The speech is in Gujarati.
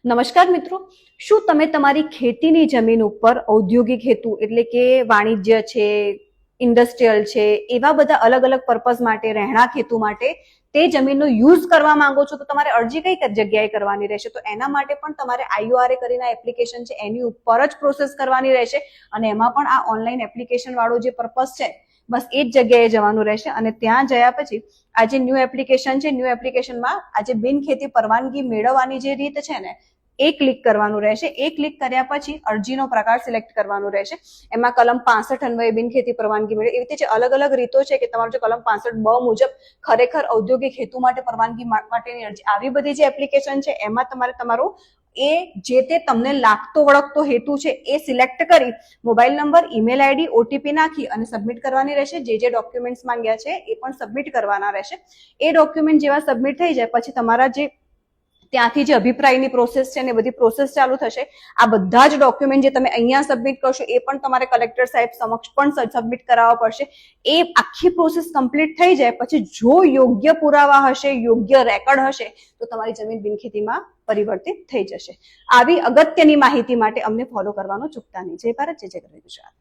નમસ્કાર મિત્રો, શું તમે તમારી ખેતીની જમીન ઉપર ઔદ્યોગિક હેતુ એટલે કે વાણિજ્ય છે, ઇન્ડસ્ટ્રીયલ છે, એવા બધા અલગ અલગ પર્પઝ માટે, રહેણાંક હેતુ માટે તે જમીનનો યુઝ કરવા માંગો છો? તો તમારે અરજી કઈ જગ્યાએ કરવાની રહેશે? તો એના માટે પણ તમારે IURA કરીને એપ્લિકેશન છે એની ઉપર જ પ્રોસેસ કરવાની રહેશે અને એમાં પણ આ ઓનલાઈન એપ્લિકેશન વાળો જે પર્પઝ છે બસ એ જ જગ્યાએ જવાનું રહેશે અને ત્યાં જયા પછી આ જે ન્યૂ એપ્લિકેશન છે, ન્યૂ એપ્લિકેશનમાં આ જે બિન ખેતી પરવાનગી મેળવવાની જે રીત છે ને એ ક્લિક કરવાનું રહેશે। એ ક્લિક કર્યા પછી અરજીનો પ્રકાર સિલેક્ટ કરવાનું રહેશે। એમાં કલમ 65 અન્વયે બિન ખેતી પરવાનગી મેળવે એવી રીતે જે અલગ અલગ રીતો છે કે તમારું જે કલમ 65(બ) મુજબ ખરેખર ઔદ્યોગિક હેતુ માટે પરવાનગી માટેની અરજી, આવી બધી જે એપ્લિકેશન છે એમાં તમારે તમારું એ જે તે તમને લાગતો વળગતો હેતુ છે એ સિલેક્ટ કરી mobile number, email ID, OTP નાખી અને સબમિટ કરવાની રહેશે। જે ડોક્યુમેન્ટ્સ માંગ્યા છે એ પણ સબમિટ કરવાના રહેશે। એ ડોક્યુમેન્ટ જેવા સબમિટ થઈ જાય પછી તમારા જે ત્યાંથી જે અભિપ્રાયની પ્રોસેસ છે ને બધી પ્રોસેસ ચાલુ થશે। આ બધા જ ડોક્યુમેન્ટ જે તમે અહીંયા સબમિટ કરશો એ પણ તમારે કલેક્ટર સાહેબ સમક્ષ પણ સબમિટ કરાવવા પડશે। એ આખી પ્રોસેસ કમ્પ્લીટ થઈ જાય પછી જો યોગ્ય પુરાવા હશે, યોગ્ય રેકોર્ડ હશે તો તમારી જમીન બિનખેતીમાં પરિવર્તિત થઈ જશે। આવી અગત્યની માહિતી માટે અમને ફોલો કરવાનું ચૂકતા નહીં। જય ભારત, જય ગુજરાત।